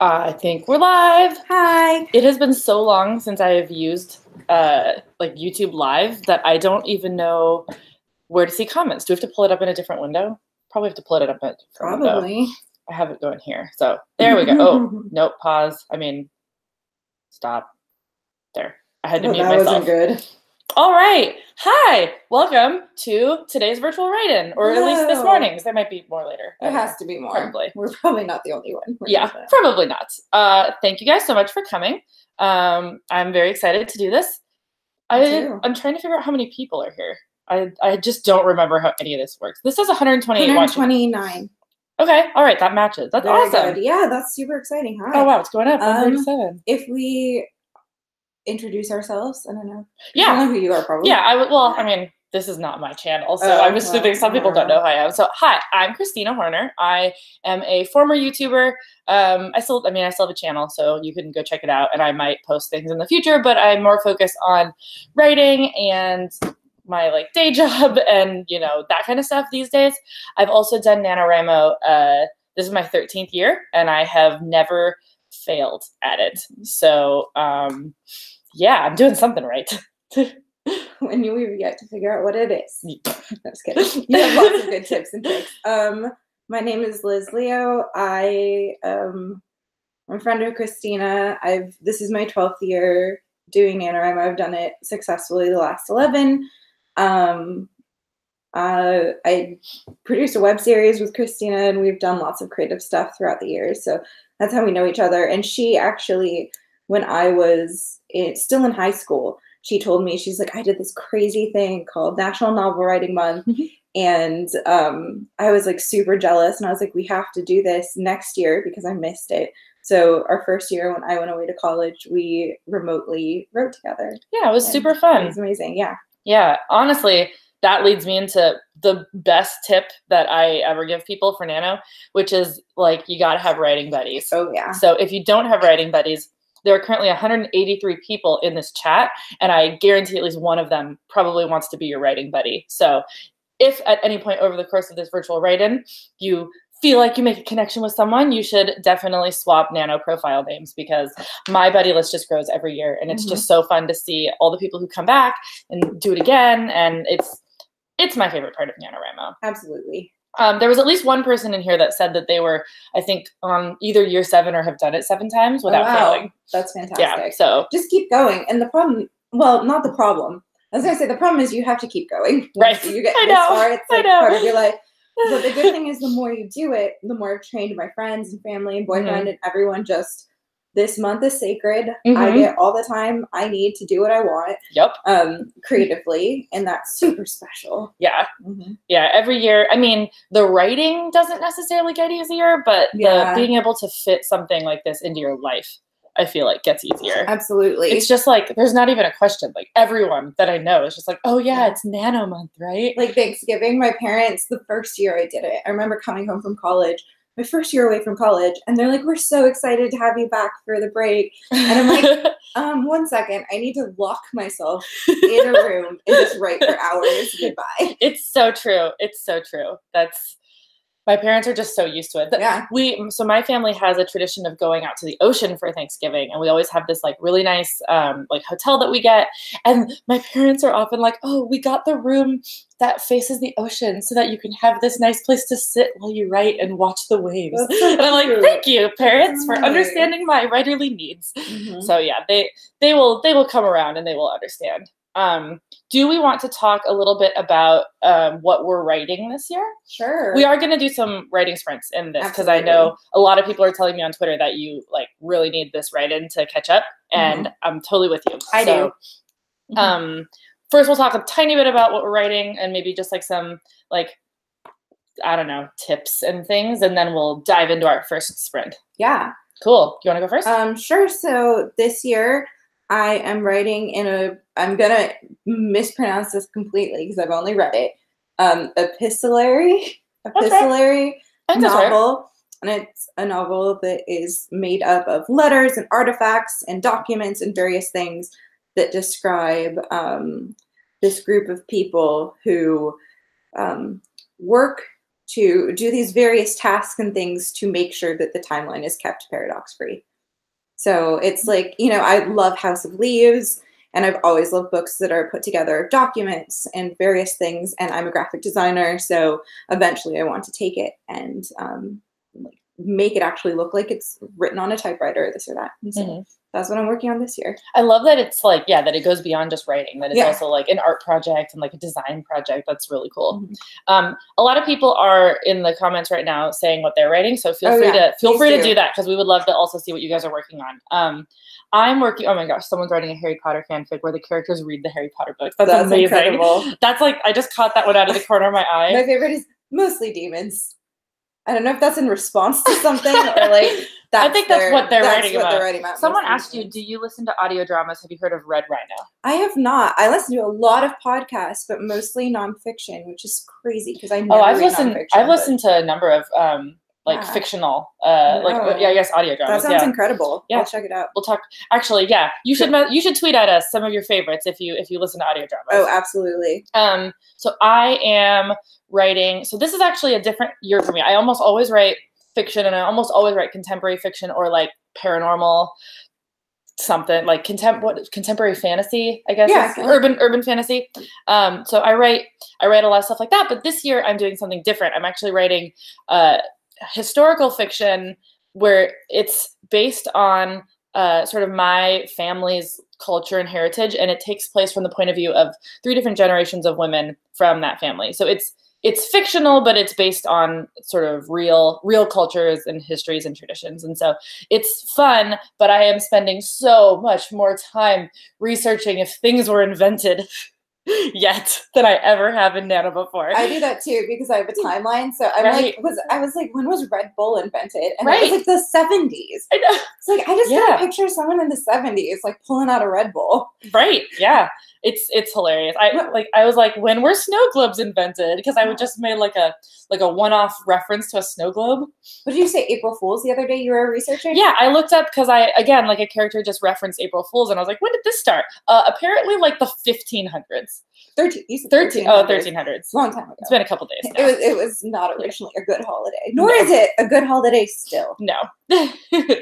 I think we're live. Hi. It has been so long since I have used like YouTube Live that I don't even know where to see comments. Do we have to pull it up in a different window? Probably have to pull it up in a different window. I have it going here. So there we go. Oh, nope, pause. I mean, stop. There. I had to mute myself. That wasn't good. All right. Hi. Welcome to today's virtual write-in, or at least this morning's. There might be more later. There has to be more. Probably. We're probably not the only one. Yeah, probably not. Thank you guys so much for coming. I'm very excited to do this. I'm trying to figure out how many people are here. I just don't remember how any of this works. This says 128 129. Okay. All right. That matches. That's very awesome. Good. Yeah, that's super exciting. Hi. Oh, wow. It's going up. 137. If we introduce ourselves, I don't know. Yeah. I don't know who you are, probably. Yeah. I mean, this is not my channel, so I'm assuming some people don't know who I am. So, hi, I'm Kristina Horner. I am a former YouTuber. I still have a channel, so you can go check it out, and I might post things in the future, but I'm more focused on writing and my day job and, that kind of stuff these days. I've also done NaNoWriMo. This is my 13th year, and I have never failed at it. So, yeah, I'm doing something right. When we've yet to figure out what it is. No, just kidding. You have lots of good tips and tricks. My name is Liz Leo. I'm a friend of Kristina. This is my 12th year doing NaNoWriMo. I've done it successfully the last 11. I produced a web series with Kristina, and we've done lots of creative stuff throughout the years. So that's how we know each other. And she actually, when I was still in high school, she told me, she's like, I did this crazy thing called National Novel Writing Month. And I was super jealous. And I was like, we have to do this next year because I missed it. So our first year when I went away to college, we remotely wrote together. Yeah, it was super fun. It was amazing. Yeah. Yeah. Honestly, that leads me into the best tip that I ever give people for Nano, which is you got to have writing buddies. Oh, yeah. So if you don't have writing buddies, there are currently 183 people in this chat, and I guarantee at least one of them probably wants to be your writing buddy. So if at any point over the course of this virtual write-in, you feel like you make a connection with someone, you should definitely swap Nano profile names, because my buddy list just grows every year, and it's just so fun to see all the people who come back and do it again, and it's my favorite part of NaNoWriMo. Absolutely. There was at least one person in here that said that they were, I think, on either year 7 or have done it 7 times without failing. That's fantastic. Yeah, so just keep going. And the problem, well, not the problem. I was going to say the problem is you have to keep going. Right. You get this far, it's part of your life. But the good thing is the more you do it, the more I've trained my friends and family and boyfriend and everyone just, this month is sacred. I get all the time I need to do what I want. Yep. Creatively, and that's super special. Yeah. Yeah. Every year, I mean, the writing doesn't necessarily get easier, but being able to fit something like this into your life, I feel gets easier. Absolutely. It's just there's not even a question. Everyone that I know is just oh yeah, it's Nano month, right? Thanksgiving, my parents, the first year I did it, I remember coming home from college, my first year away from college, and they're like, we're so excited to have you back for the break. And I'm like, 1 second, I need to lock myself in a room and just write for hours. Goodbye. It's so true. It's so true. My parents are just so used to it. Yeah. So my family has a tradition of going out to the ocean for Thanksgiving, and we always have this really nice hotel that we get. And my parents are often like, "Oh, we got the room that faces the ocean so that you can have this nice place to sit while you write and watch the waves." And I'm like, "Thank you, parents, for understanding my writerly needs." So yeah, they will come around and they will understand. Do we want to talk a little bit about what we're writing this year? Sure. We are going to do some writing sprints in this, because I know a lot of people are telling me on Twitter that you really need this write-in to catch up, and I'm totally with you. I do. First we'll talk a tiny bit about what we're writing, and maybe just some I don't know, tips and things, and then we'll dive into our first sprint. Yeah. Cool. You want to go first? Sure. So this year I am writing I'm going to mispronounce this completely because I've only read it, epistolary novel. And it's a novel that is made up of letters and artifacts and documents and various things that describe this group of people who work to do these various tasks and things to make sure that the timeline is kept paradox free. So it's like, you know, I love House of Leaves, and I've always loved books that are put together, documents and various things. And I'm a graphic designer, so eventually I want to take it and like make it actually look like it's written on a typewriter, or this or that. And so that's what I'm working on this year. I love that it's like, yeah, that it goes beyond just writing, that it's also like an art project and like a design project. That's really cool. A lot of people are in the comments right now saying what they're writing, so feel free to do that, because we would love to also see what you guys are working on. I'm working, oh my gosh, someone's writing a Harry Potter fanfic where the characters read the Harry Potter books. That's amazing. Incredible. That's like, I just caught that one out of the corner of my eye. My favorite is mostly demons. I don't know if that's in response to something or like I think that's what they're writing about. Someone asked you, do you listen to audio dramas? Have you heard of Red Rhino? I have not. I listen to a lot of podcasts, but mostly nonfiction, which is crazy because I never read nonfiction. I've listened to a number of fictional, I guess audio dramas. That sounds incredible. Yeah, I'll check it out. We'll talk. Actually, yeah, you should tweet at us some of your favorites if you listen to audio dramas. Oh, absolutely. So I am writing. So this is actually a different year for me. I almost always write fiction, and I almost always write contemporary fiction or like paranormal something, like contemporary fantasy, I guess. Yeah, urban fantasy. So I write a lot of stuff like that. But this year I'm doing something different. I'm actually writing historical fiction where it's based on sort of my family's culture and heritage, and it takes place from the point of view of 3 different generations of women from that family. So it's fictional, but it's based on sort of real cultures and histories and traditions. And so it's fun, but I am spending so much more time researching if things were invented yet than I ever have in Nano before. I do that too because I have a timeline. So I'm I was like, when was Red Bull invented? And it was like the 70s. I know. It's like I just got a picture of someone in the 70s like pulling out a Red Bull. Right. Yeah. It's hilarious. I was like, when were snow globes invented? Because I would just made like a one-off reference to a snow globe. What did you say, April Fool's the other day you were researching? Yeah, I looked up because like a character just referenced April Fool's, and I was like, when did this start? Apparently like the 1500s. 1300s. Long time ago. It's been a couple days now. It was not originally a good holiday. Nor is it a good holiday still. No. You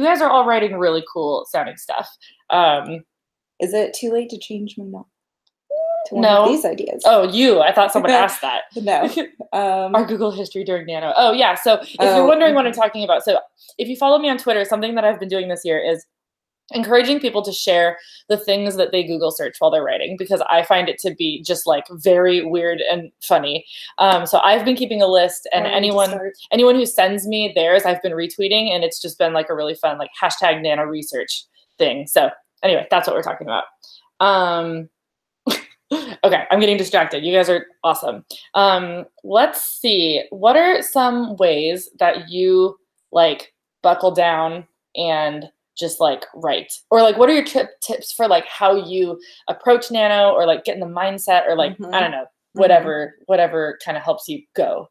guys are all writing really cool sounding stuff. Is it too late to change my mind? No. These ideas. Oh, I thought someone asked that. No. Our Google history during Nano. Oh, yeah. So if you're wondering what I'm talking about, so if you follow me on Twitter, something that I've been doing this year is encouraging people to share the things that they Google search while they're writing, because I find it to be just like very weird and funny. So I've been keeping a list, and anyone who sends me theirs, I've been retweeting, and it's just been like a really fun like #NanoResearch thing. So anyway, that's what we're talking about. Okay, I'm getting distracted. You guys are awesome. Let's see. What are some ways that you like buckle down and just like write? Or like, what are your tips for like how you approach Nano, or like get in the mindset, or like, I don't know, whatever kind of helps you go?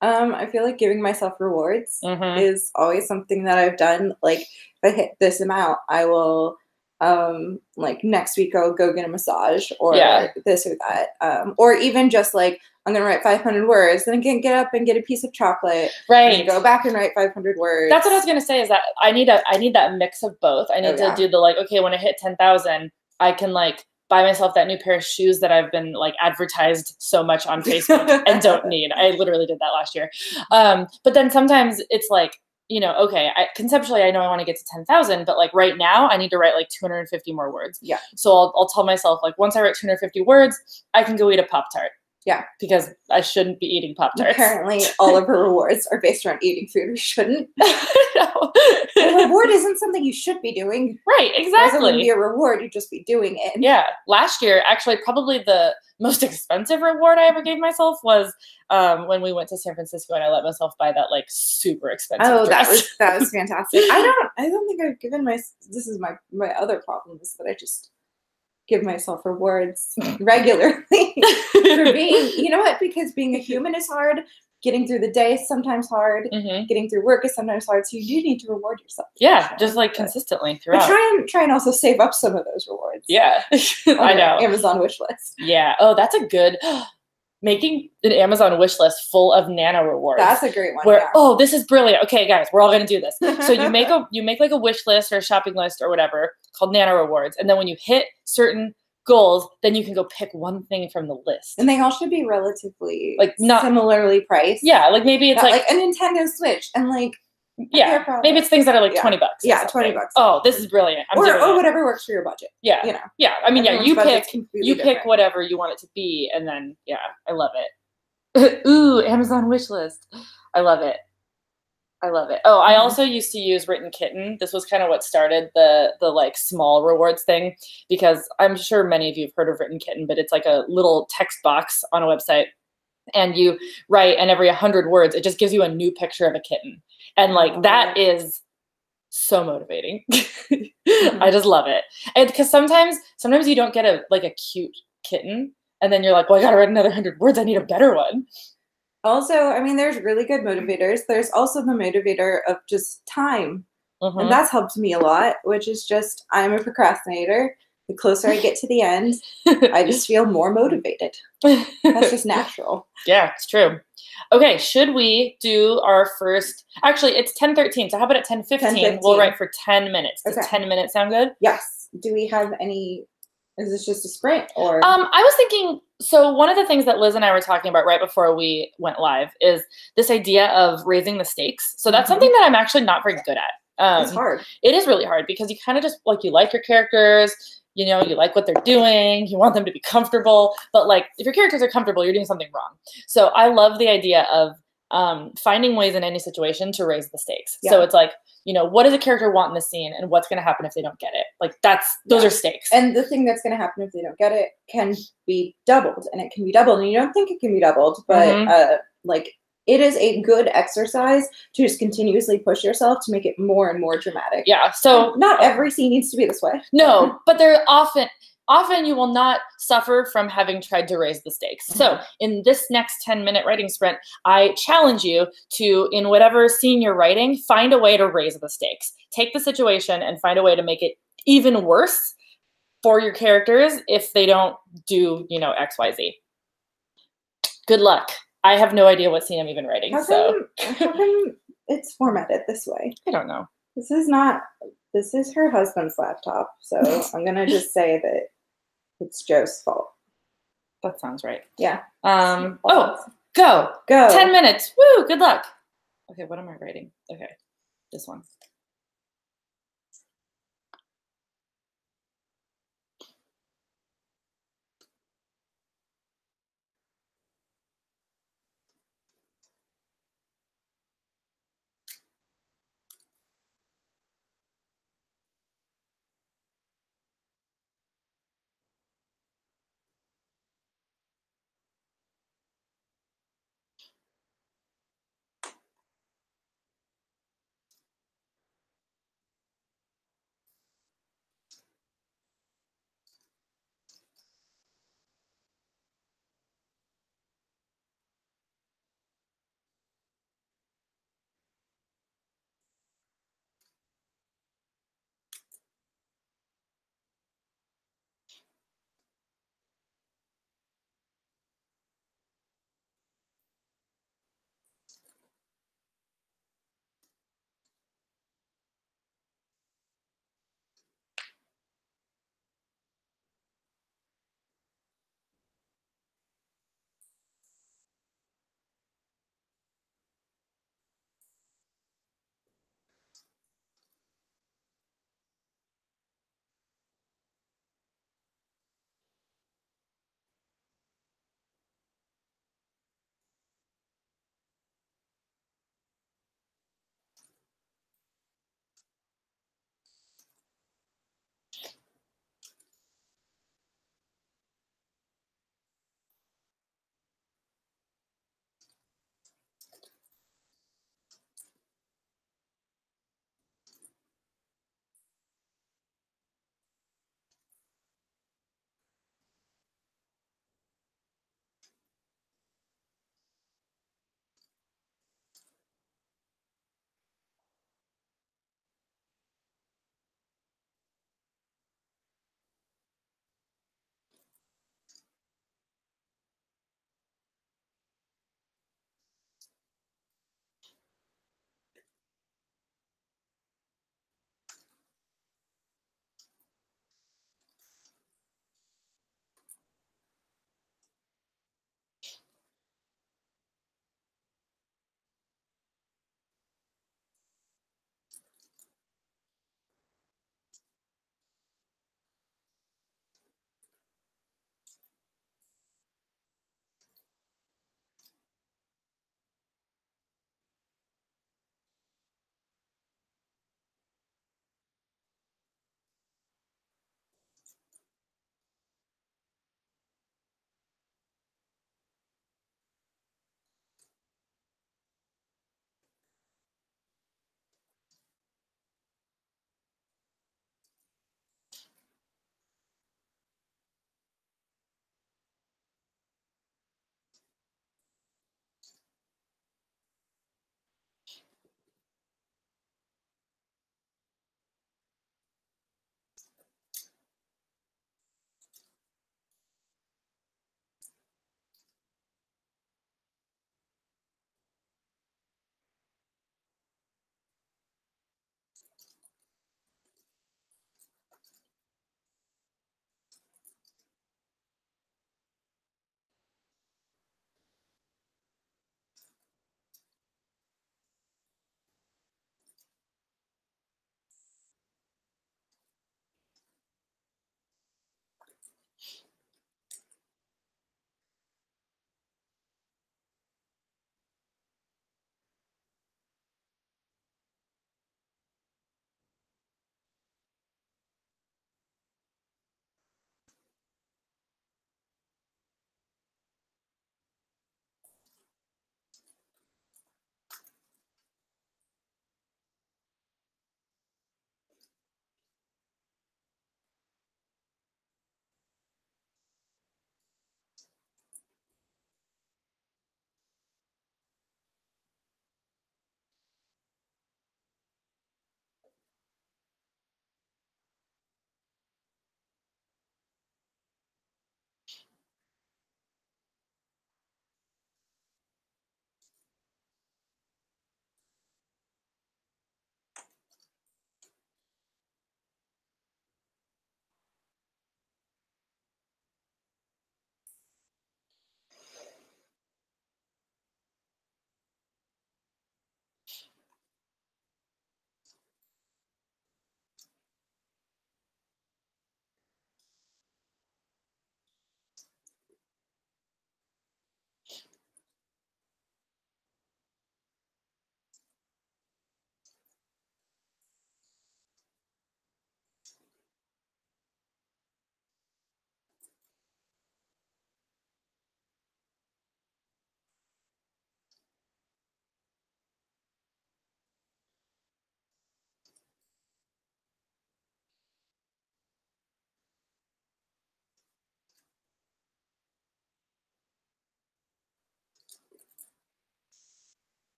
I feel like giving myself rewards is always something that I've done. Like if I hit this amount, I will like next week I'll go get a massage, or this or that. Or even just like, I'm going to write 500 words, then I can get up and get a piece of chocolate. Right. And go back and write 500 words. That's what I was going to say, is that I need that mix of both. I need to do the like, okay, when I hit 10,000, I can like buy myself that new pair of shoes that I've been like advertised so much on Facebook and don't need. I literally did that last year. But then sometimes it's like, you know, okay, conceptually, I know I want to get to 10,000, but like right now I need to write like 250 more words. Yeah. So I'll tell myself like, once I write 250 words, I can go eat a Pop-Tart. Yeah. Because I shouldn't be eating Pop-Tarts. Apparently all of her rewards are based around eating food, or shouldn't. No. A reward isn't something you should be doing. Right, exactly. It wouldn't be a reward, you'd just be doing it. Yeah. Last year, actually, probably the most expensive reward I ever gave myself was when we went to San Francisco, and I let myself buy that like super expensive dress. that was fantastic. I don't think I've given this is my other problem, is that I just give myself rewards regularly for being, you know what, because being a human is hard. Getting through the day is sometimes hard. Getting through work is sometimes hard. So you do need to reward yourself. Yeah, just like consistently throughout. But try and also save up some of those rewards. Yeah, I know. Amazon wish list. Yeah. Oh, that's a good. making an Amazon wish list full of nano rewards. That's a great one. Where, yeah. oh, this is brilliant. Okay, guys, we're all gonna do this. So you make like a wish list or a shopping list or whatever called nano rewards. And then when you hit certain goals, then you can go pick one thing from the list. And they all should be relatively like not similarly priced. Yeah, like maybe it's not like a Nintendo Switch and like yeah, maybe it's things that are like $20. Yeah, $20. Oh, this is brilliant. Or whatever works for your budget. Yeah. You know. Yeah. I mean, everyone's you pick whatever you want it to be, and then yeah, I love it. Ooh, Amazon wish list. I love it. I love it. Oh, I also used to use Written Kitten. This was kind of what started the like small rewards thing, because I'm sure many of you have heard of Written Kitten, but it's like a little text box on a website, and you write, and every 100 words, it just gives you a new picture of a kitten. And like that is so motivating. I just love it. And because sometimes you don't get a cute kitten, and then you're like, well, I gotta write another 100 words. I need a better one. Also, I mean, there's really good motivators. There's also the motivator of just time. And that's helped me a lot, which is just, I'm a procrastinator. The closer I get to the end, I just feel more motivated. That's just natural. Yeah, it's true. Okay, should we do our first? Actually, it's 10:13. So how about at 10:15? We'll write for 10 minutes. Does 10 minutes sound good? Yes. Do we have any? Is this just a sprint or? I was thinking. So one of the things that Liz and I were talking about right before we went live is this idea of raising the stakes. So that's something that I'm actually not very good at. It's hard. It is really hard because you kind of just you like your characters. You know, you like what they're doing. You want them to be comfortable. But like, if your characters are comfortable, you're doing something wrong. So I love the idea of finding ways in any situation to raise the stakes. Yeah. So it's like, you know, what does a character want in the scene, and what's going to happen if they don't get it? Like those are stakes. And the thing that's going to happen if they don't get it can be doubled, and it can be doubled, and you don't think it can be doubled, but like, it is a good exercise to just continuously push yourself to make it more and more dramatic. Yeah. So not every scene needs to be this way. No, but there often you will not suffer from having tried to raise the stakes. So in this next 10-minute writing sprint, I challenge you to, in whatever scene you're writing, find a way to raise the stakes. Take the situation and find a way to make it even worse for your characters if they don't do, you know, X, Y, Z. Good luck. I have no idea what scene I'm even writing. How come it's formatted this way? I don't know. This is her husband's laptop, so I'm gonna just say that it's Joe's fault. That sounds right. Yeah. Oh, go. 10 minutes. Woo, good luck. Okay, what am I writing? Okay, this one.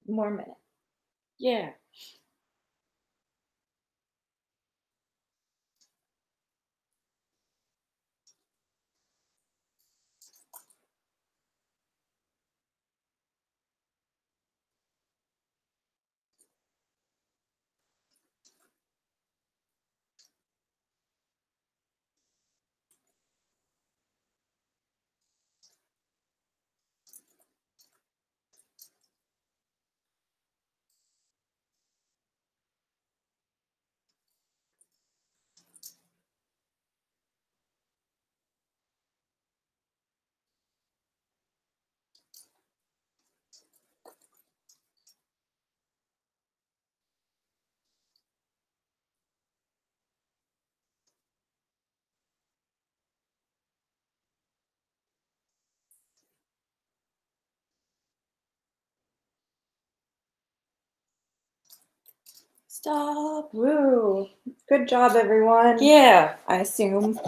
more minute. Yeah. Stop. Woo. Good job, everyone. Yeah. I assume.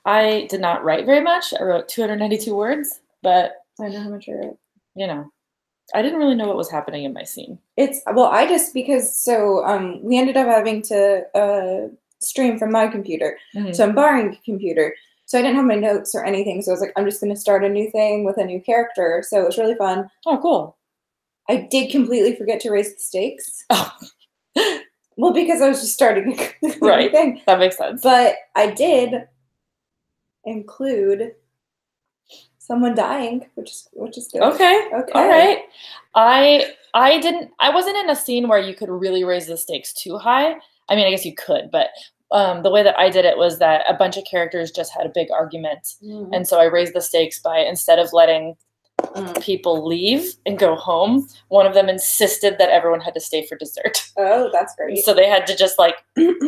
I did not write very much. I wrote 292 words, but I know how much I wrote. you know, I didn't really know what was happening in my scene. I just, because, we ended up having to stream from my computer. Mhm. So I'm borrowing a computer. So I didn't have my notes or anything. So I was like, I'm just going to start a new thing with a new character. So it was really fun. Oh, cool. I did completely forget to raise the stakes. Oh. Well, because I was just starting a new Right. thing. That makes sense. But I did include someone dying, which is good. Okay. Okay. All right. I wasn't in a scene where you could really raise the stakes too high. I mean, I guess you could, but the way that I did it was that a bunch of characters just had a big argument. Mm. And so I raised the stakes by, instead of letting people leave and go home, one of them insisted that everyone had to stay for dessert. Oh, that's great. So they had to just like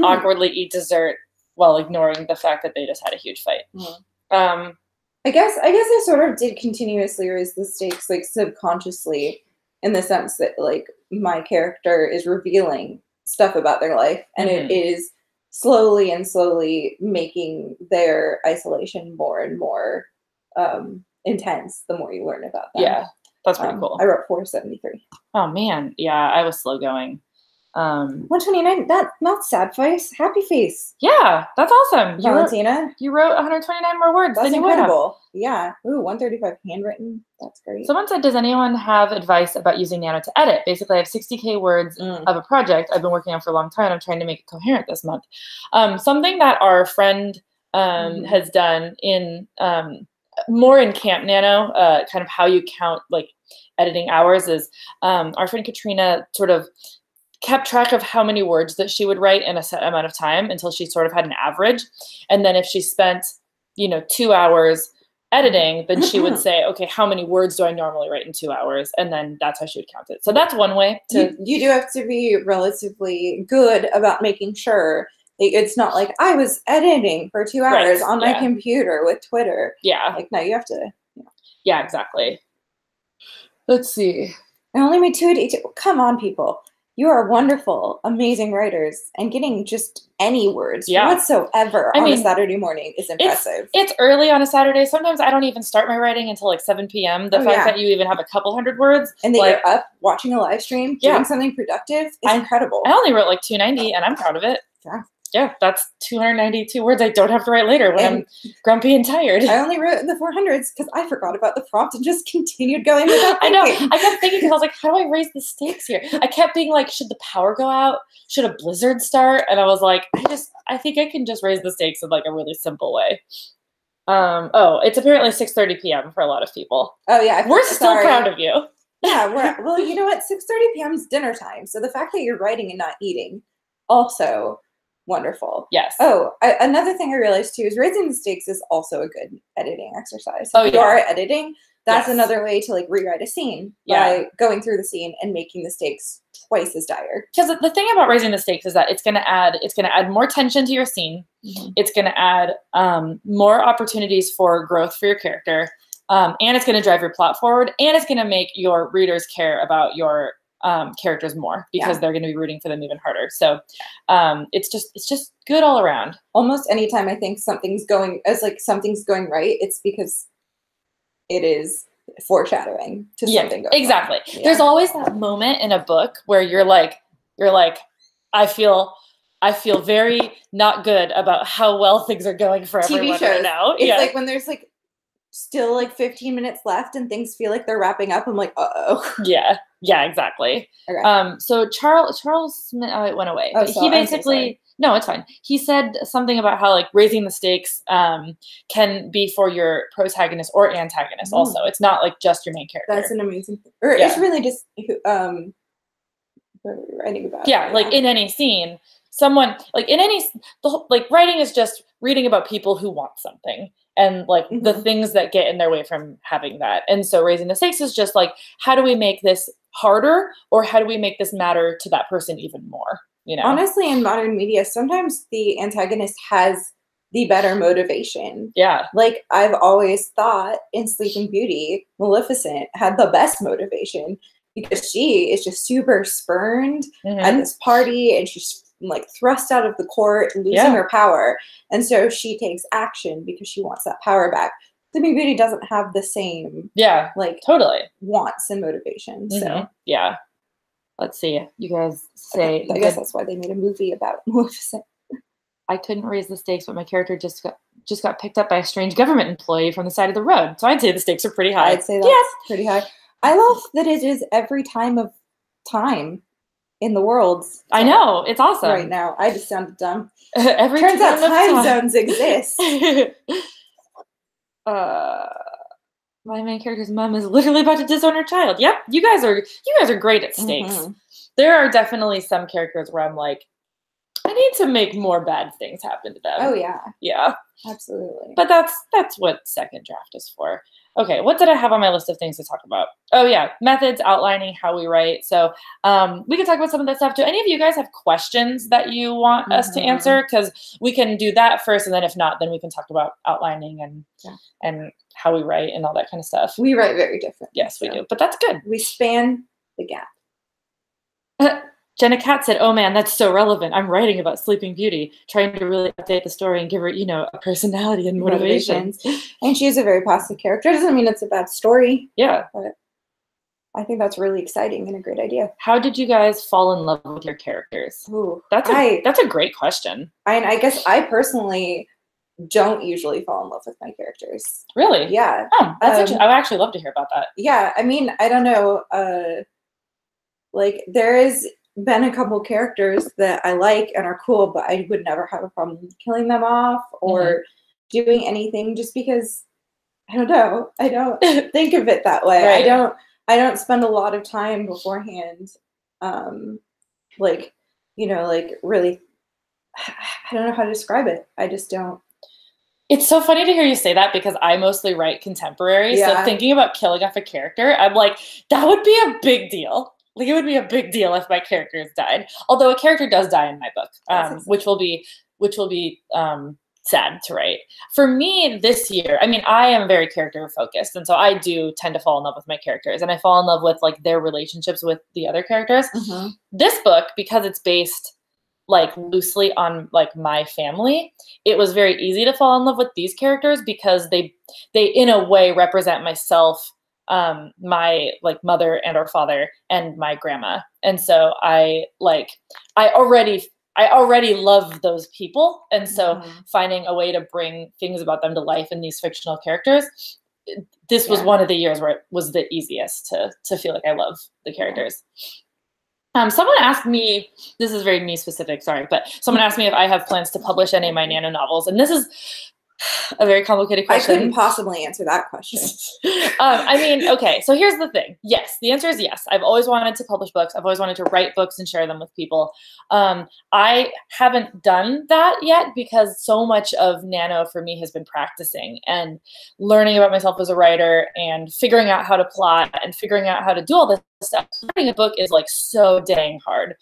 awkwardly eat dessert while ignoring the fact that they just had a huge fight. Mm. I guess I sort of did continuously raise the stakes, like subconsciously, in the sense that like my character is revealing stuff about their life, and it is slowly making their isolation more and more intense the more you learn about them. Yeah, that's pretty cool. I wrote 473. Oh man, yeah, I was slow going. 129. Not sad face, happy face. Yeah, that's awesome. Valentina, you wrote 129 more words that's than you incredible. Yeah. Ooh, 135 handwritten. That's great. Someone said, does anyone have advice about using Nano to edit? Basically, I have 60K words of a project I've been working on for a long time. I'm trying to make it coherent this month. Something that our friend has done in more in Camp Nano, kind of how you count like editing hours, is our friend Katrina sort of kept track of how many words that she would write in a set amount of time until she sort of had an average. And then if she spent, 2 hours editing, then she would say, okay, how many words do I normally write in 2 hours? And then that's how she would count it. So that's one way to... You do have to be relatively good about making sure it's not like I was editing for 2 hours on my computer with Twitter. Yeah. Like, no, you have to... Yeah, exactly. Let's see. I only made 282. Come on, people. You are wonderful, amazing writers, and getting just any words whatsoever on a Saturday morning is impressive. It's early on a Saturday. Sometimes I don't even start my writing until like 7 p.m. The fact that you even have a couple hundred words. And that you're up watching a live stream, doing something productive is incredible. I only wrote like 290 and I'm proud of it. Yeah. Yeah, that's 292 words I don't have to write later when I'm grumpy and tired. I only wrote in the 400s because I forgot about the prompt and just continued going without thinking. I know. I kept thinking, because I was like, how do I raise the stakes here? I kept being like, should the power go out? Should a blizzard start? And I was like, I think I can just raise the stakes in like a really simple way. It's apparently 6:30 p.m. for a lot of people. Oh yeah, we're still proud of you. Yeah, well, you know what? 6:30 p.m. is dinner time. So the fact that you're writing and not eating, also wonderful. Yes. Another thing I realized too is raising the stakes is also a good editing exercise. If you are editing, that's another way to like rewrite a scene by going through the scene and making the stakes twice as dire. Because the thing about raising the stakes is that it's going to add more tension to your scene. It's going to add more opportunities for growth for your character, and it's going to drive your plot forward, and it's going to make your readers care about your characters more, because they're going to be rooting for them even harder. So it's just good all around. Almost anytime I think something's going right, it's because it is foreshadowing to something going exactly. on. Yeah. There's always that moment in a book where you're like, I feel very not good about how well things are going for everyone TV shows right now. It's like when there's like still like 15 minutes left and things feel like they're wrapping up. I'm like, uh-oh. Yeah, exactly. Okay. So Charles Smith, it went away. Oh, But he basically, no, it's fine. He said something about how like raising the stakes can be for your protagonist or antagonist also. It's not like just your main character. That's an amazing thing. Or it's really just what are we writing about? Yeah, like in any scene, someone like in any like writing is just reading about people who want something and like the things that get in their way from having that. And so raising the stakes is just like, how do we make this harder, or how do we make this matter to that person even more? You know, honestly, in modern media, sometimes the antagonist has the better motivation. Yeah. Like I've always thought in Sleeping Beauty, Maleficent had the best motivation because she is just super spurned at this party and she's like thrust out of the court, losing her power. And so she takes action because she wants that power back. Sleeping Beauty doesn't have the same like totally wants and motivation. So yeah. Let's see. You guys say I guess that's why they made a movie about Maleficent. I couldn't raise the stakes, but my character just got picked up by a strange government employee from the side of the road. So I'd say the stakes are pretty high. I'd say that's pretty high. I love that it is every time of time in the world. I know. It's awesome. Right now. I just sounded dumb. Turns out time zones exist. My main character's mom is literally about to disown her child. Yep. You guys are great at stakes. There are definitely some characters where I'm like, I need to make more bad things happen to them. Oh yeah. Yeah. Absolutely. But that's what second draft is for. Okay, what did I have on my list of things to talk about? Oh yeah, methods, outlining, how we write. So we can talk about some of that stuff. Do any of you guys have questions that you want us to answer? Because we can do that first, and then if not, then we can talk about outlining and how we write and all that kind of stuff. We write very different. Yes, we do. But that's good. We span the gap. Jenna Cat said, "Oh man, that's so relevant. I'm writing about Sleeping Beauty, trying to really update the story and give her, a personality and motivations." And she's a very positive character. It doesn't mean it's a bad story. Yeah. But I think that's really exciting and a great idea. How did you guys fall in love with your characters? Ooh, that's a great question. I guess I personally don't usually fall in love with my characters. Really? Yeah. Oh, that's interesting. I would actually love to hear about that. Yeah. I mean, I don't know. Like there is been a couple characters that I like and are cool, but I would never have a problem killing them off or doing anything just because I don't know. I don't think of it that way. Right. I don't spend a lot of time beforehand, like really, I don't know how to describe it. I just don't. It's so funny to hear you say that because I mostly write contemporary. Yeah. So thinking about killing off a character, I'm like, that would be a big deal. Like it would be a big deal if my characters died. Although a character does die in my book, which will be sad to write. For me this year, I mean, I am very character focused, and so I do tend to fall in love with my characters, and I fall in love with like their relationships with the other characters. This book, because it's based like loosely on like my family, it was very easy to fall in love with these characters because they in a way represent myself, my like mother and or father and my grandma. And so I already love those people. And so finding a way to bring things about them to life in these fictional characters, this was one of the years where it was the easiest to feel like I love the characters. Someone asked me, this is very me specific, sorry, but someone asked me if I have plans to publish any of my Nano novels. And this is a very complicated question. I couldn't possibly answer that question. I mean, okay, so here's the thing. Yes, the answer is yes. I've always wanted to publish books. I've always wanted to write books and share them with people. I haven't done that yet because so much of Nano for me has been practicing and learning about myself as a writer and figuring out how to plot and figuring out how to do all this stuff. Writing a book is like so dang hard.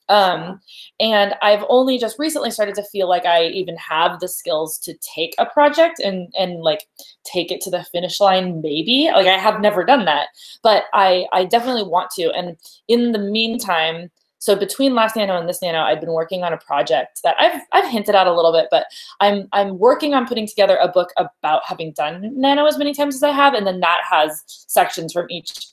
And I've only just recently started to feel like I even have the skills to take a project and like take it to the finish line, maybe. Like I have never done that, but I definitely want to. And in the meantime, So between last Nano and this Nano, I've been working on a project that I've hinted at a little bit, but I'm working on putting together a book about having done Nano as many times as I have, and then that has sections from each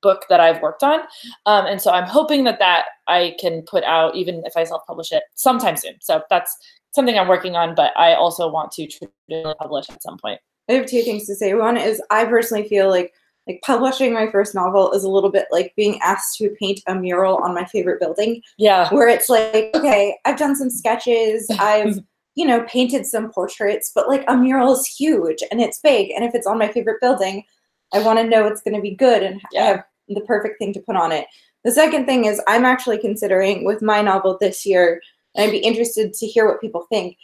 book that I've worked on. And so I'm hoping that I can put out, even if I self-publish it, sometime soon. So that's something I'm working on, but I also want to traditionally publish at some point. I have 2 things to say. One is I personally feel like publishing my first novel is a little bit like being asked to paint a mural on my favorite building. Yeah. Where it's like, okay, I've done some sketches, I've, you know, painted some portraits, but like a mural is huge and it's big. And if it's on my favorite building, I want to know it's going to be good and I have the perfect thing to put on it. The second thing is I'm actually considering with my novel this year, and I'd be interested to hear what people think,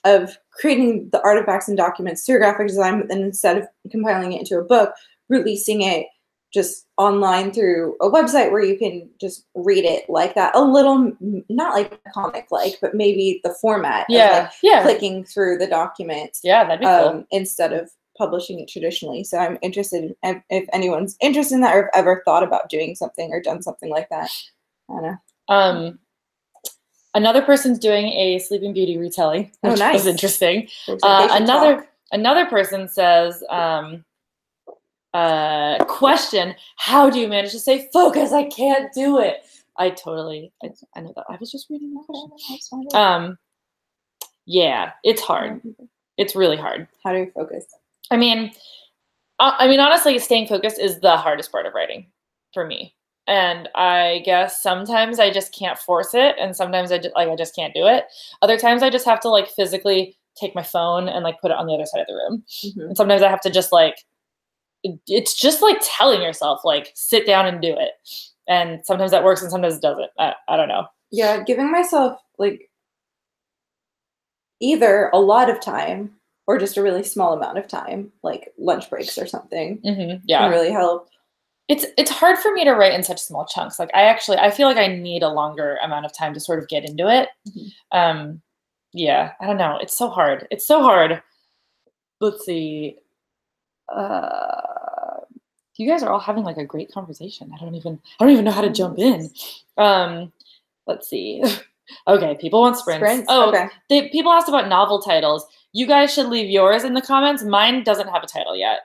of creating the artifacts and documents through graphic design, but then instead of compiling it into a book, releasing it just online through a website where you can just read it like that. A little, not like a comic but maybe the format of clicking through the document. Yeah, that'd be cool. Instead of publishing it traditionally. So I'm interested if anyone's interested in that or have ever thought about doing something or done something like that. I don't know. Another person's doing a Sleeping Beauty retelling, which was interesting. Another person says, question, how do you manage to stay focused? I can't do it. I know that. I was just reading that. Yeah, it's hard. It's really hard. How do you focus? I mean, honestly, staying focused is the hardest part of writing for me. And I guess sometimes I just can't force it, and sometimes I just can't do it. Other times I just have to physically take my phone and put it on the other side of the room. Mm-hmm. And sometimes I have to just it's just telling yourself sit down and do it. And sometimes that works and sometimes it doesn't. I don't know. Yeah, giving myself either a lot of time or just a really small amount of time, like lunch breaks or something, can really help. It's hard for me to write in such small chunks. I feel like I need a longer amount of time to sort of get into it. Mm-hmm. Yeah, I don't know. It's so hard. It's so hard. Let's see. You guys are all having a great conversation. I don't even know how to jump in. Let's see. Okay, people want sprints. Oh, okay. People asked about novel titles. You guys should leave yours in the comments. Mine doesn't have a title yet.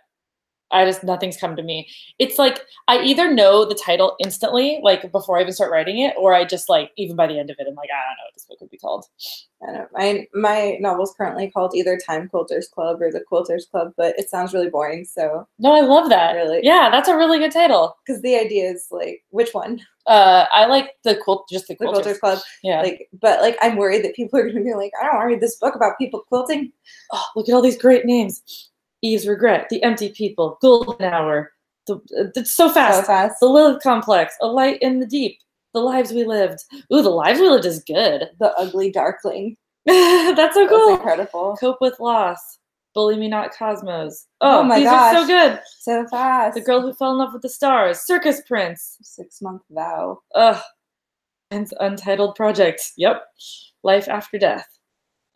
Nothing's come to me. It's I either know the title instantly, before I even start writing it, or I just even by the end of it, I'm I don't know what this book would be called. I don't know. My novel's currently called either Time Quilters Club or The Quilters Club, but it sounds really boring. So no, I love that. Really, yeah, that's a really good title. Because the idea is which one? I like the Quilters Club. Yeah. But I'm worried that people are going to be I don't want to read this book about people quilting. Oh, look at all these great names. Eve's Regret, The Empty People, Golden Hour, it's so fast. So fast. The Lilith Complex, A Light in the Deep, The Lives We Lived. Ooh, The Lives We Lived is good. The Ugly Darkling. That's so cool. That's incredible. Cope with Loss, Bully Me Not Cosmos. Oh my gosh. These are so good. So fast. The Girl Who Fell in Love with the Stars, Circus Prince. 6-Month Vow. And Untitled Project. Yep. Life After Death.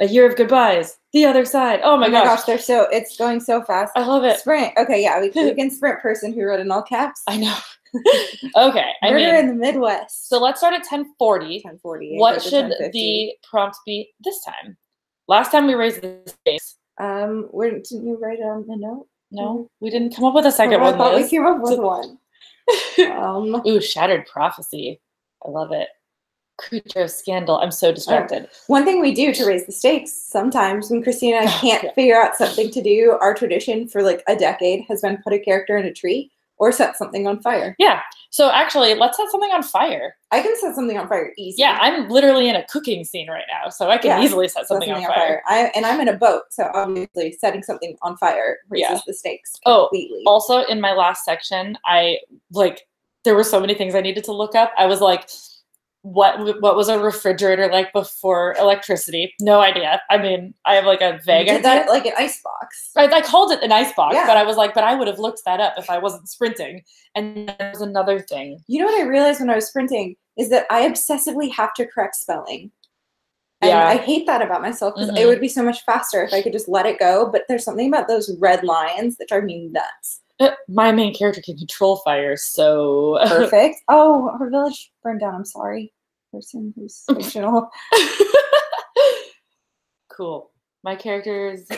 A Year of Goodbyes. The Other Side. Oh my gosh. It's going so fast. I love it. Sprint. Okay, yeah, we can sprint person who wrote in all caps. I know. Okay. Murder in the Midwest. So let's start at 10:40. 10:40. What should the prompt be this time? Last time we raised the stakes. Didn't you write on the note? No, we didn't come up with a second one. I thought we came up with one. Ooh, Shattered Prophecy. I love it. Creature of Scandal. I'm so distracted. One thing we do to raise the stakes sometimes when Kristina can't figure out something to do, our tradition for a decade has been put a character in a tree or set something on fire. Yeah. So actually, let's set something on fire. I can set something on fire easily. Yeah, I'm literally in a cooking scene right now, so I can easily set something on fire. I'm in a boat, so obviously setting something on fire raises the stakes completely. Also, in my last section, there were so many things I needed to look up. I was what was a refrigerator like before electricity? No idea. I mean, I have a vague idea. That an icebox. I called it an icebox, but I was but I would have looked that up if I wasn't sprinting. And there's another thing. You know what I realized when I was sprinting is that I obsessively have to correct spelling. And I hate that about myself because it would be so much faster if I could just let it go. But there's something about those red lines that drive me nuts. My main character can control fire, so perfect. Oh, her village burned down. I'm sorry. Person who's fictional. Cool. My character is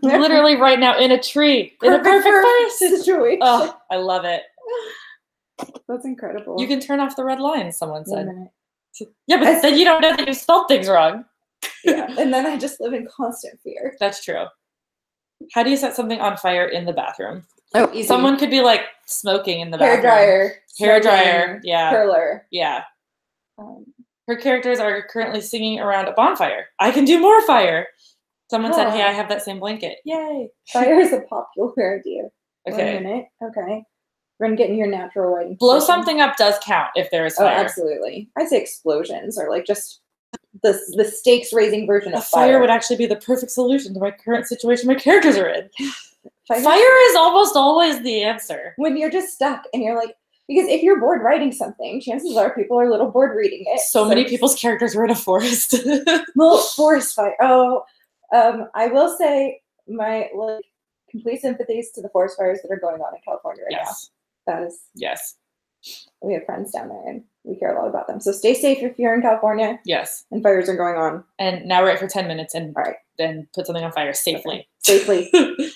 literally right now in a tree in a perfect fire situation. Oh, I love it. That's incredible. You can turn off the red lines, someone said. 1 minute. Yeah, but then you don't know that you spelled things wrong. Yeah, and then I just live in constant fear. That's true. How do you set something on fire in the bathroom? Oh, easy. Someone could be like smoking in the bathroom. Hair dryer, yeah. Curler. Yeah. Her characters are currently singing around a bonfire. I can do more fire. Someone said, hey, I have that same blanket. Yay. Fire is a popular idea. Okay. 1 minute. Okay. We're going to get in your natural writing. Blow something up does count if there is fire. Oh, absolutely. I'd say explosions are like just the stakes raising version of fire. Fire would actually be the perfect solution to my current situation my characters are in. Fire is almost always the answer. When you're just stuck and you're like, because if you're bored writing something, chances are people are a little bored reading it. So many people's characters were in a forest. Well, forest fire. Oh, I will say my complete sympathies to the forest fires that are going on in California right now. That is. Yes. We have friends down there and we care a lot about them. So stay safe if you're in California. Yes. And fires are going on. And now we're at for 10 minutes and then put something on fire safely. Okay. Safely.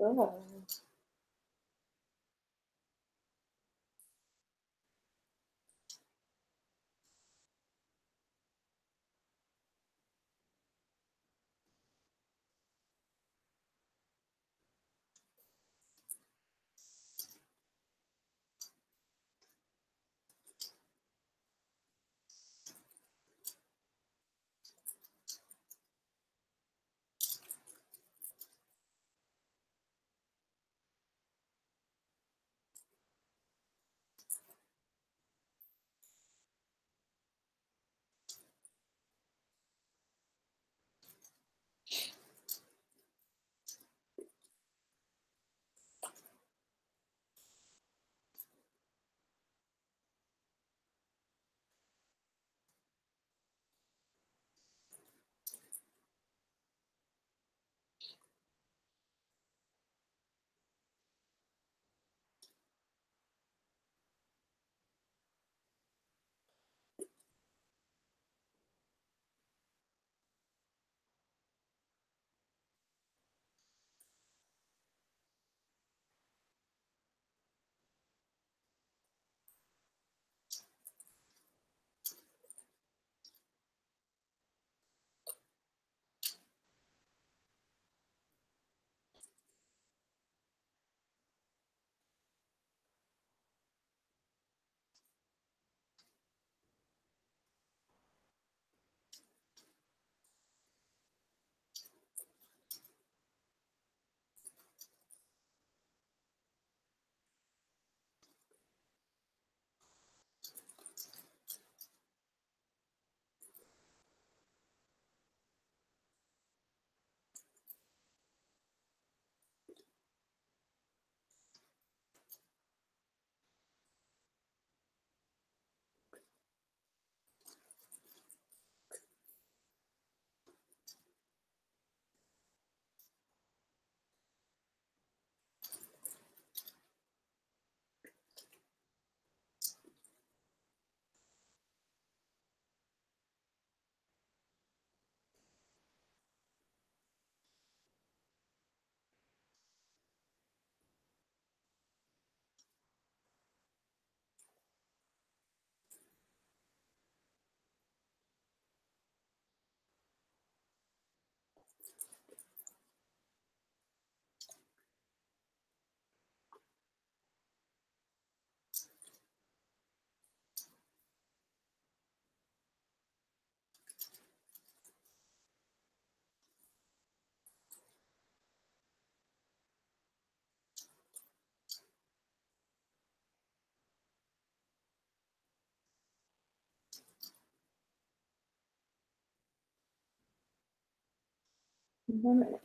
Oh. One minute.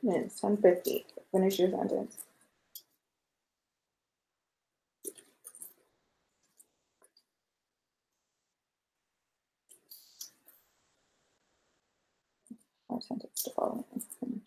It's 10:50. Finish your sentence. Our sentence to follow. Finish.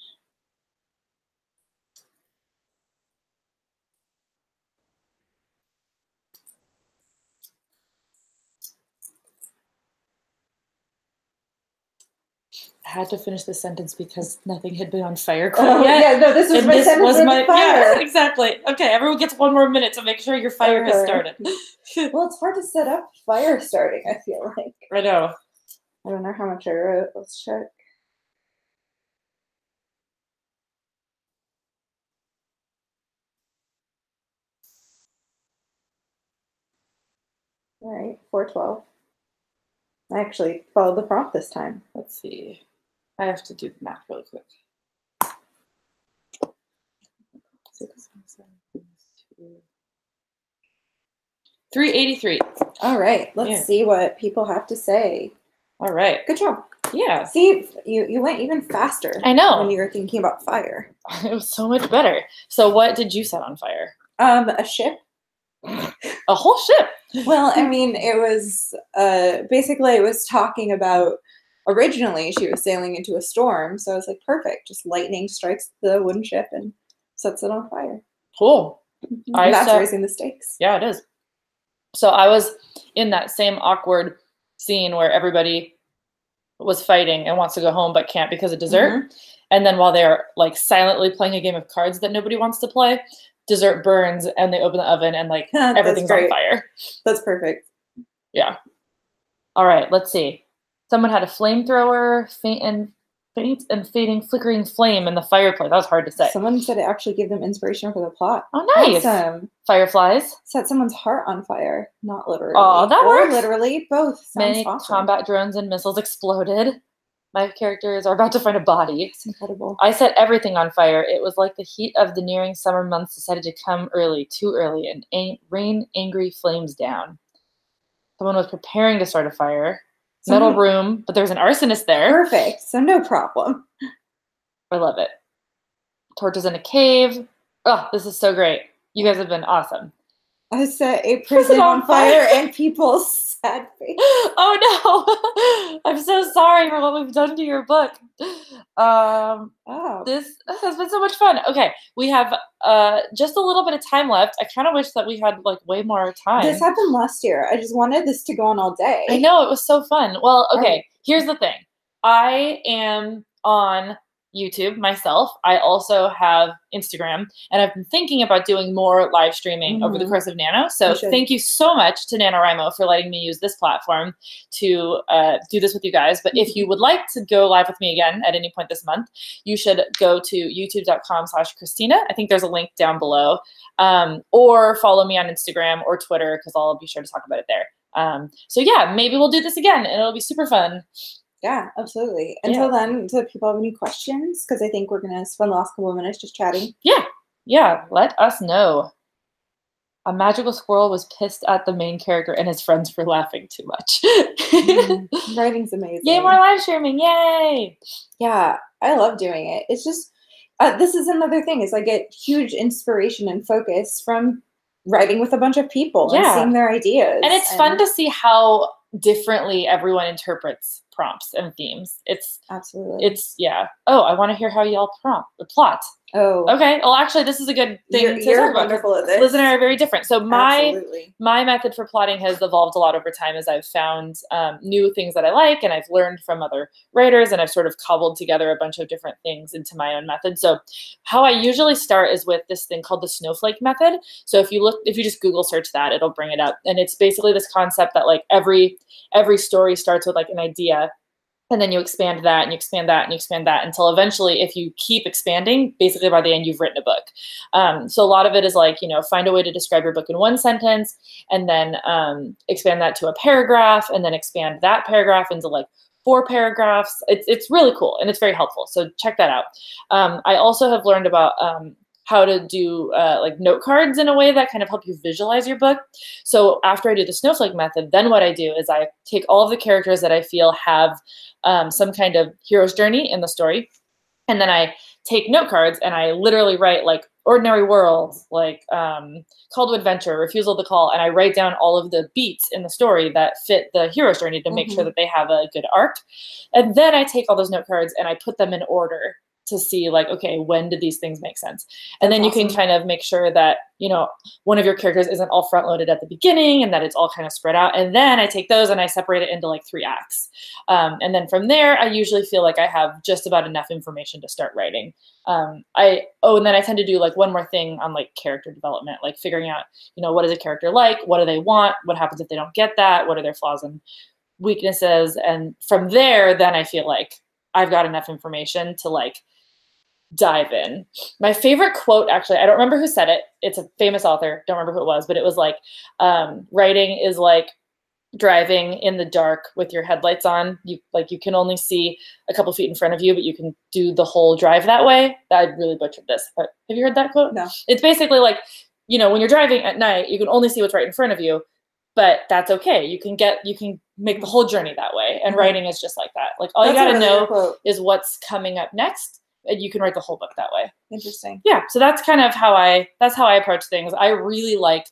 I had to finish the sentence because nothing had been on fire quite yet. Yeah, no, this was And my this sentence was with my fire. Yeah, exactly. Okay, everyone gets one more minute to make sure your fire has started. Well, it's hard to set up fire starting, I feel like. I know. I don't know how much I wrote. Let's check. All right, 412. I actually followed the prompt this time. Let's see. I have to do the math really quick. 383. All right, let's see what people have to say. All right. Good job. Yeah. See, you went even faster. I know. When you were thinking about fire. It was so much better. So what did you set on fire? A ship. A whole ship. Well, I mean, it was basically it was talking about originally she was sailing into a storm, so I was like, perfect. Just lightning strikes the wooden ship and sets it on fire. Cool. That's raising the stakes. Yeah, it is. So I was in that same awkward scene where everybody was fighting and wants to go home but can't because of dessert. And then while they're like silently playing a game of cards that nobody wants to play, dessert burns and they open the oven and like everything's on fire. That's perfect. Yeah. All right, let's see. Someone had a flamethrower, faint and fading flickering flame in the fireplace. That was hard to say. Someone said it actually gave them inspiration for the plot. Oh, nice. Awesome. Fireflies. Set someone's heart on fire. Not literally. Oh, that works. Literally, both. Sounds Many awesome. combat drones and missiles exploded. My characters are about to find a body. It's incredible. I set everything on fire. It was like the heat of the nearing summer months decided to come early, too early, and rain angry flames down. Someone was preparing to start a fire. Metal room, but there's an arsonist there. Perfect. So no problem. I love it. Torches in a cave. Oh, this is so great. You guys have been awesome. I set a prison on fire and people's sad face. Oh no! I'm so sorry for what we've done to your book. This has been so much fun. Okay, we have just a little bit of time left. I kind of wish that we had like way more time. This happened last year. I just wanted this to go on all day. I know, it was so fun. Well, okay, here's the thing. I am on YouTube myself. I also have Instagram, and I've been thinking about doing more live streaming over the course of Nano. So thank you so much to NaNoWriMo for letting me use this platform to do this with you guys. But if you would like to go live with me again at any point this month, you should go to youtube.com/Kristina. I think there's a link down below, or follow me on Instagram or Twitter because I'll be sure to talk about it there. So yeah, maybe we'll do this again and it'll be super fun. Yeah, absolutely. Until then, do people have any questions? Because I think we're going to spend the last couple of minutes just chatting. Yeah, let us know. A magical squirrel was pissed at the main character and his friends for laughing too much. Writing's amazing. Yay, more live streaming, yay! Yeah, I love doing it. It's just, this is another thing, is I get huge inspiration and focus from writing with a bunch of people and seeing their ideas. And it's fun to see how differently everyone interprets prompts and themes. Absolutely. Oh, I want to hear how y'all plot. Oh. Okay. Well, actually, this is a good thing to talk about. Wonderful at this. Liz and I are very different. So my method for plotting has evolved a lot over time as I've found new things that I like, and I've learned from other writers, and I've sort of cobbled together a bunch of different things into my own method. So how I usually start is with this thing called the snowflake method. So if you just Google search that, it'll bring it up. And it's basically this concept that like every story starts with like an idea, and then you expand that and you expand that and you expand that until eventually, if you keep expanding, basically by the end, you've written a book. So a lot of it is like, find a way to describe your book in one sentence and then expand that to a paragraph and then expand that paragraph into like 4 paragraphs. It's really cool and it's very helpful. So check that out. I also have learned about how to do like note cards in a way that kind of help you visualize your book. So after I do the snowflake method, then what I do is I take all of the characters that I feel have some kind of hero's journey in the story, and then I take note cards and I literally write like ordinary world, like call to adventure, refusal to call, and I write down all of the beats in the story that fit the hero's journey to make sure that they have a good arc. And then I take all those note cards and I put them in order to see like, okay, when did these things make sense? And then you can kind of make sure that, one of your characters isn't all front loaded at the beginning and that it's all kind of spread out. And then I take those and I separate it into like 3 acts. And then from there, I usually feel like I have just about enough information to start writing. And then I tend to do like one more thing on like character development, like figuring out, what is a character like? What do they want? What happens if they don't get that? What are their flaws and weaknesses? And from there, then I feel like I've got enough information to like dive in. My favorite quote, actually, I don't remember who said it. It's a famous author. Don't remember who it was, but it was like, writing is like driving in the dark with your headlights on. You can only see a couple feet in front of you, but you can do the whole drive that way. I really butchered this, but have you heard that quote? No. It's basically like, when you're driving at night, you can only see what's right in front of you, but that's okay. You can make the whole journey that way. And writing is just like that. Like all you got to know is what's coming up next, and you can write the whole book that way. Interesting. Yeah. So that's kind of how I approach things. I really like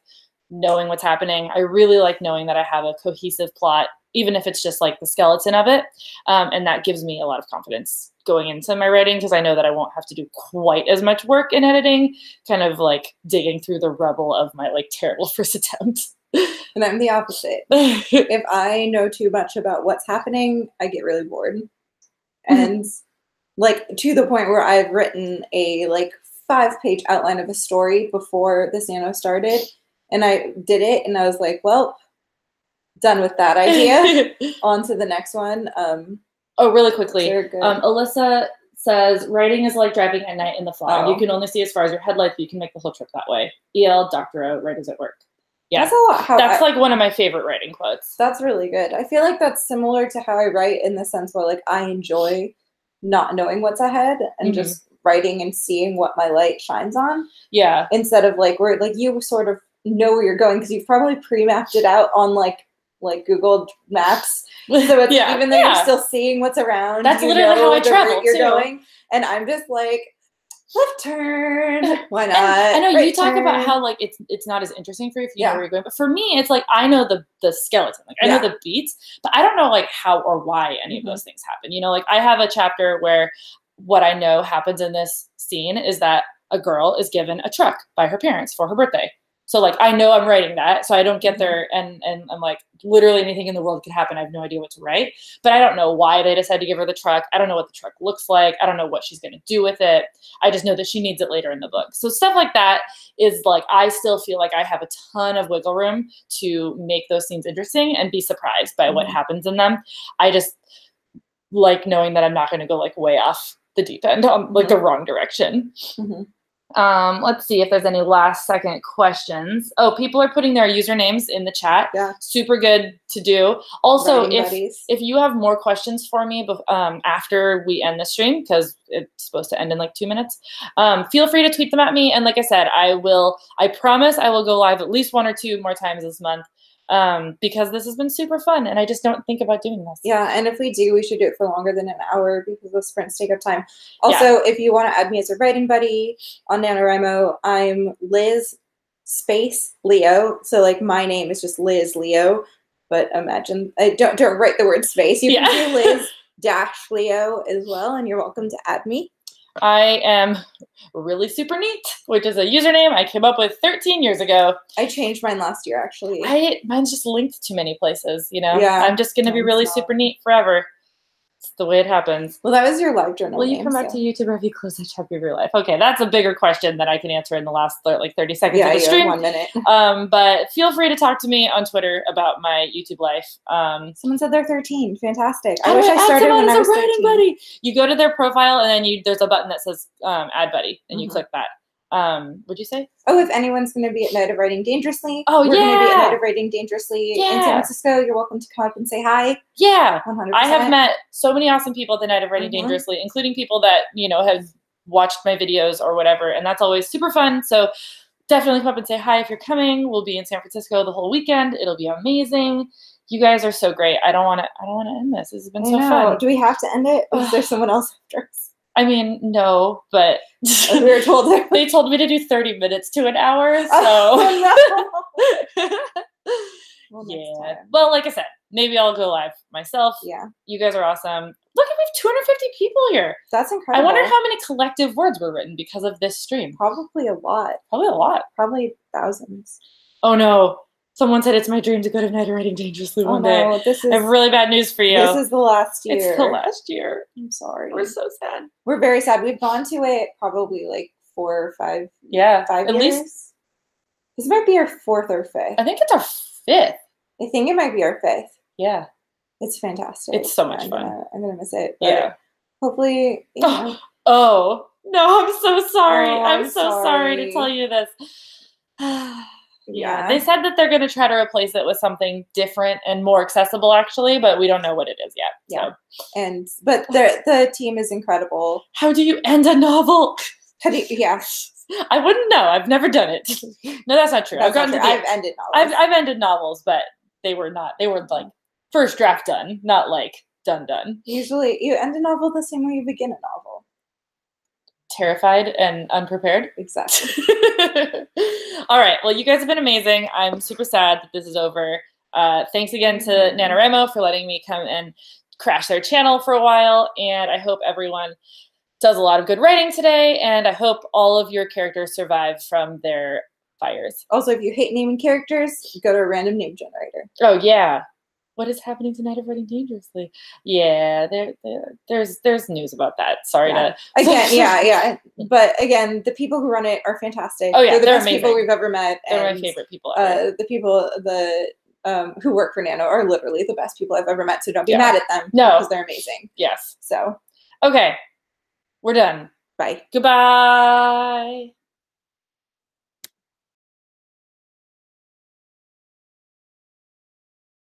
knowing what's happening. I really like knowing that I have a cohesive plot, even if it's just like the skeleton of it. And that gives me a lot of confidence going into my writing, because I know that I won't have to do quite as much work in editing, kind of like digging through the rubble of my like terrible first attempt. And I'm the opposite. If I know too much about what's happening, I get really bored. And like to the point where I've written a like 5-page outline of a story before this Nano started. And I did it and I was like, well, done with that idea. On to the next one. Really quickly. Alyssa says, writing is like driving at night in the fog. You can only see as far as your headlights, but you can make the whole trip that way. EL, Dr. O, writers at work. Yeah, that's a lot. That's like one of my favorite writing quotes. That's really good. I feel like that's similar to how I write, in the sense where like I enjoy not knowing what's ahead and just writing and seeing what my light shines on. Yeah. Instead of like where like you sort of know where you're going, because you've probably pre-mapped it out on like Google Maps. So it's even though you're still seeing what's around. That's literally how I travel you're going. And I'm just like, left turn. Why not? I know you talk about how like it's not as interesting for you if you know where you're going, but for me it's like I know the skeleton, like I know the beats, but I don't know like how or why any of those things happen. Like I have a chapter where what I know happens in this scene is that a girl is given a truck by her parents for her birthday. So like I know I'm writing that, so I don't get there and I'm like, literally anything in the world could happen. I have no idea what to write, but I don't know why they decided to give her the truck. I don't know what the truck looks like. I don't know what she's going to do with it. I just know that she needs it later in the book. So stuff like that is like, I still feel like I have a ton of wiggle room to make those scenes interesting and be surprised by what happens in them. I just like knowing that I'm not going to go like way off the deep end on like the wrong direction. Let's see if there's any last second questions. Oh, people are putting their usernames in the chat. Yeah. Super good to do. Also, if you have more questions for me after we end the stream, because it's supposed to end in like 2 minutes, feel free to tweet them at me. And like I said, I promise I will go live at least 1 or 2 more times this month. Because this has been super fun and I just don't think about doing this. Yeah, and if we do, we should do it for longer than an hour because the sprints take up time. Also, if you want to add me as a writing buddy on NaNoWriMo, I'm Liz space Leo. So like my name is just Liz Leo, but imagine, don't write the word space. You can do Liz dash Leo as well, and you're welcome to add me. I am really super neat, which is a username I came up with 13 years ago. I changed mine last year, actually. Mine's just linked to many places, Yeah. I'm just going to be really super neat forever. It's the way it happens. Well, that was your live journal. Will you come back to YouTube or have you closed the chapter of your life? Okay, that's a bigger question that I can answer in the last like 30 seconds of the stream. 1 minute. But feel free to talk to me on Twitter about my YouTube life. Someone said they're 13. Fantastic. I wish I started when I was 13. Buddy. You go to their profile and then there's a button that says add buddy and you click that. What'd you say? Oh, if anyone's going to be at Night of Writing Dangerously. Oh, we're going to be at Night of Writing Dangerously in San Francisco. You're welcome to come up and say hi. Yeah. 100%. I have met so many awesome people at the Night of Writing Dangerously, including people that, have watched my videos or whatever. And that's always super fun. So definitely come up and say hi if you're coming. We'll be in San Francisco the whole weekend. It'll be amazing. You guys are so great. I don't want to end this. This has been so fun. Do we have to end it? Or is there someone else after us? I mean, no, but we were told they told me to do 30 minutes to an hour. So well, yeah. Well, like I said, maybe I'll go live myself. Yeah. You guys are awesome. Look, we have 250 people here. That's incredible. I wonder how many collective words were written because of this stream. Probably a lot. Probably a lot. Probably thousands. Oh no. Someone said it's my dream to go to Night of Writing Dangerously one day. I have really bad news for you. This is the last year. It's the last year. I'm sorry. We're so sad. We're very sad. We've gone to it probably like 4 or 5. Yeah, 5 years. At least this might be our 4th or 5th. I think it's our 5th. I think it might be our 5th. Yeah, it's fantastic. It's so much fun. I'm gonna miss it. Yeah. Hopefully. Oh no! I'm so sorry. I'm so sorry to tell you this. Yeah. They said that they're going to try to replace it with something different and more accessible, actually, but we don't know what it is yet. Yeah. So. But the team is incredible. How do you end a novel? Yeah. I wouldn't know. I've never done it. No, that's not true. I've ended novels. I've ended novels, but they were like first draft done, not like done. Usually you end a novel the same way you begin a novel. Terrified and unprepared. Exactly. All right. Well, you guys have been amazing. I'm super sad that this is over. Thanks again to NaNoWriMo for letting me come and crash their channel for a while. And I hope everyone does a lot of good writing today. And I hope all of your characters survive from their fires. Also, if you hate naming characters, go to a random name generator. Oh, yeah. What is happening tonight of Writing Dangerously? Yeah, there's news about that. Sorry to again, But again, the people who run it are fantastic. Oh yeah, they're the best amazing. People we've ever met. They're my favorite people ever. The people who work for Nano are literally the best people I've ever met. So don't be mad at them. No, because they're amazing. Yes. So okay, we're done. Bye. Goodbye.